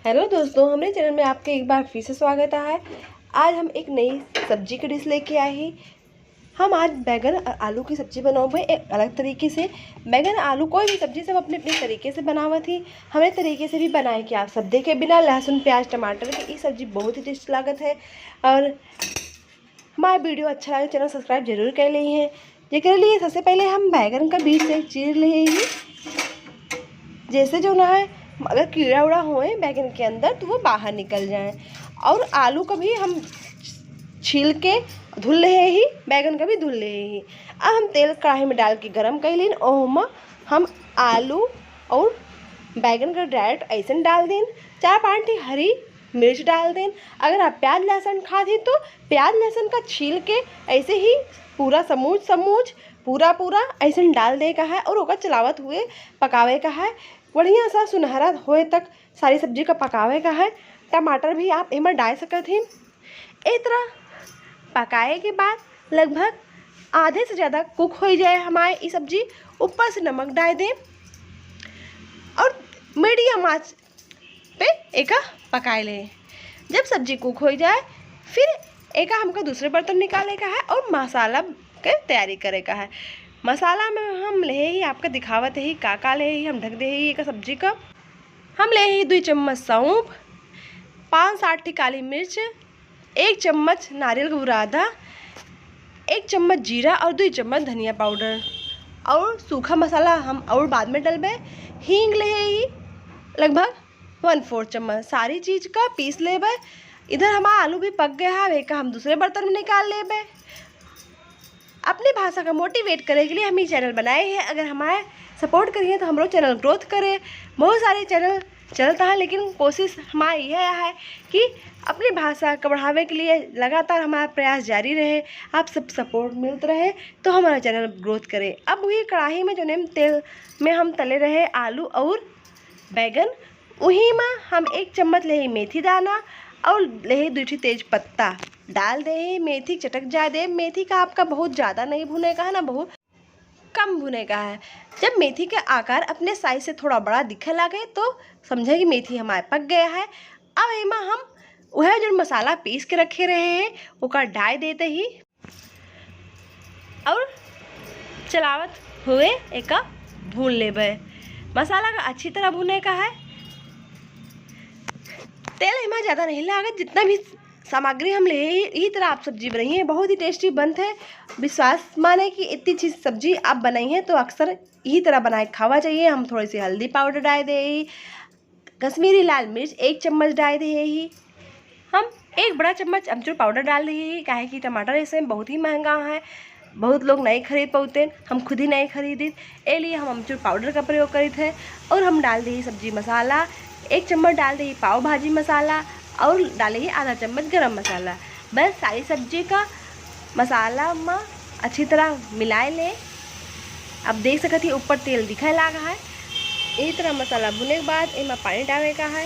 Hello दोस्तों, हमारे channel में आपके एक बार फिर से स्वागत है। आज हम एक नई सब्जी की डिश लेके आए हैं। हम आज बैगन और आलू की सब्जी बनाओगे एक अलग तरीके से। बैगन आलू कोई भी सब्जी सब अपने अपने तरीके से बनावा थी, हमें तरीके से भी बनाए कि आप सब देखे बिना लहसुन प्याज टमाटर की। ये सब्जी बहुत ही टेस्ट लागत है। और हमारा वीडियो अच्छा लगे चैनल सब्सक्राइब जरूर कर ली है। जेकर लिए सबसे पहले हम बैगन का बीज से चीर ले ही, जैसे जो ना है अगर कीड़ा उड़ा होए बैगन के अंदर तो वो बाहर निकल जाए। और आलू को भी हम छील के धुल रहे ही, बैगन का भी धुल रहे ही। अब हम तेल कढ़ाई में डाल के गरम कर लें और हम आलू और बैगन का डायरेक्ट ऐसे डाल दें। 4-5 हरी मिर्च डाल दें। अगर आप प्याज लहसुन खाती तो प्याज लहसुन का छील के ऐसे ही पूरा समूच पूरा ऐसे डाल दे का है और ओका चलावत हुए पकावे का है। बढ़िया सा सुनहरा होए तक सारी सब्जी का पकावे का है। टमाटर भी आप इमें डाल सकत हैं। इस तरह पकाए के बाद लगभग आधे से ज़्यादा कुक हो जाए हमारे ये सब्जी, ऊपर से नमक डाल दें और मीडियम आंच पे एक पकाए लें। जब सब्जी कुक हो जाए फिर एक हमको दूसरे बर्तन निकाले का है और मसाला के तैयारी करे का है। मसाला में हम ले ही आपका दिखावत है ही का ले ही हम ढक दे ही एक सब्जी का। हम ले ही 2 चम्मच सौंफ, 5-7 काली मिर्च, 1 चम्मच नारियल का बुरादा, 1 चम्मच जीरा और 2 चम्मच धनिया पाउडर। और सूखा मसाला हम और बाद में डलबे। हींग ले ही लगभग 1/4 चम्मच। सारी चीज़ का पीस लेबे। इधर हमारा आलू भी पक गया है, एक हम दूसरे बर्तन में निकाल लेबे। अपनी भाषा का मोटिवेट करने के लिए हम ये चैनल बनाए हैं। अगर हमारे सपोर्ट करिए तो हम लोग चैनल ग्रोथ करें। बहुत सारे चैनल चलता है लेकिन कोशिश हमारी यह है कि अपनी भाषा को बढ़ावे के लिए लगातार हमारा प्रयास जारी रहे। आप सब सपोर्ट मिलते रहे तो हमारा चैनल ग्रोथ करे। अब वही कढ़ाई में जो नेम तेल में हम तले रहे आलू और बैगन, वहीं में हम 1 चम्मच ले मेथी दाना और ले 2 तेज पत्ता डाल दे। मेथी चटक जाए दे। मेथी का आपका बहुत ज़्यादा नहीं भुने का है ना, बहुत कम भुने का है। जब मेथी के आकार अपने साइज से थोड़ा बड़ा दिखे लगे तो समझे कि मेथी हमारे पक गया है। अब एमा हम वह जो मसाला पीस के रखे रहे हैं उसका डाल देते ही और चलावत हुए एक भून लेबे। मसाला का अच्छी तरह भुने का है। तेल हमारा ज़्यादा नहीं लागत, जितना भी सामग्री हम ले यही तरह आप सब्जी बनाई है बहुत ही टेस्टी बनते है। विश्वास माने कि इतनी चीज़ सब्जी आप बनाई हैं तो अक्सर यही तरह बनाए खावा चाहिए। हम थोड़ी सी हल्दी पाउडर डाल दे ही, कश्मीरी लाल मिर्च 1 चम्मच डाल दे ही, हम 1 बड़ा चम्मच अमचूर पाउडर डाल दे ही। काहे कि टमाटर ऐसे बहुत ही महंगा है, बहुत लोग नहीं खरीद पाते, हम खुद ही नहीं खरीदी, ए लिए हम अमचूर पाउडर का प्रयोग करी थे। और हम डाल दी सब्जी मसाला 1 चम्मच डाल दी पाव भाजी मसाला और डाले ही आधा चम्मच गरम मसाला। बस सारी सब्जी का मसाला में अच्छी तरह मिलाए ले। अब देख सकते हैं ऊपर तेल दिखाई लगा है। इस तरह मसाला भुने के बाद इनमें पानी डालने का है।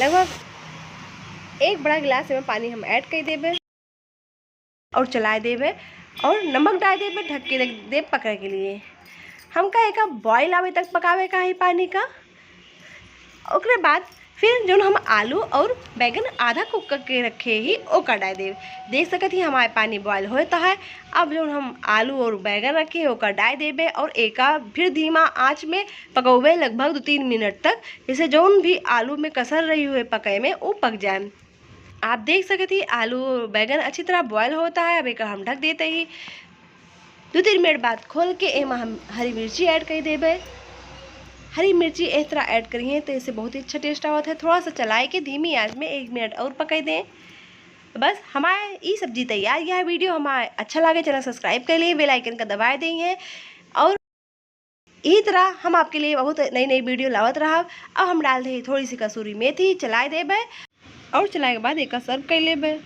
लगभग 1 बड़ा गिलास में पानी हम ऐड कर देवे और चलाए देवे और नमक डाल देवे, ढक के रख दे पकने के लिए। हम का एक बॉयल आवे तक पकावे का है पानी का। उसके बाद फिर जो हम आलू और बैगन आधा कुक करके रखे ही ओका डाल देख सकते ही हमारे पानी बॉयल होता है। अब जो हम आलू और बैगन रखे ओका डाल देवे और एका फिर धीमा आंच में पकौवे लगभग 2-3 मिनट तक, जैसे जो भी आलू में कसर रही हुए पकाए में वो पक जाए। आप देख सकते ही आलू बैगन अच्छी तरह बॉयल होता है। अब एक हम ढक देते ही 2-3 मिनट बाद खोल के एमा हम हरी मिर्ची ऐड कर देवे। हरी मिर्ची इस तरह ऐड करिए तो इससे बहुत ही अच्छा टेस्ट आता है। थोड़ा सा चलाए के धीमी आंच में 1 मिनट और पका दें। बस हमारे ये सब्जी तैयार। यह वीडियो हमारे अच्छा लगे चैनल सब्सक्राइब कर लिए, बेल आइकन का दबा देंगे और इसी तरह हम आपके लिए बहुत नई वीडियो लावत रहा। अब हम डाल दें थोड़ी सी कसूरी मेथी, चलाए देवे और चलाए के बाद एक सर्व कर लेबे।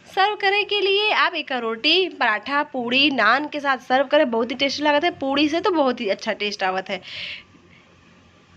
सर्व करे के लिए आप एक रोटी पराठा पूड़ी नान के साथ सर्व करें, बहुत ही टेस्टी लगता है। पूड़ी से तो बहुत ही अच्छा टेस्ट आवत है।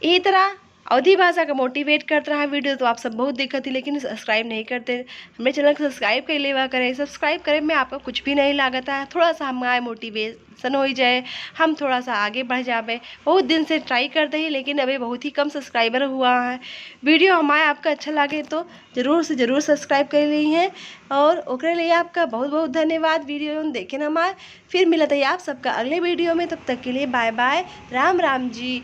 इसी तरह अवधी भाषा का मोटिवेट करता रहा वीडियो, तो आप सब बहुत देखते थी लेकिन सब्सक्राइब नहीं करते। हमारे चैनल को सब्सक्राइब कर लेवा करें। सब्सक्राइब करें में आपका कुछ भी नहीं लागता है, थोड़ा सा हमारा मोटिवेशन हो जाए, हम थोड़ा सा आगे बढ़ जाए। बहुत दिन से ट्राई करते हैं लेकिन अभी बहुत ही कम सब्सक्राइबर हुआ है। वीडियो हमारे आपका अच्छा लगे तो ज़रूर से ज़रूर सब्सक्राइब कर ली हैं, और ओकरे लिए आपका बहुत बहुत धन्यवाद। वीडियो देखें हमारे, फिर मिलता है आप सबका अगले वीडियो में। तब तक के लिए बाय बाय, राम राम जी।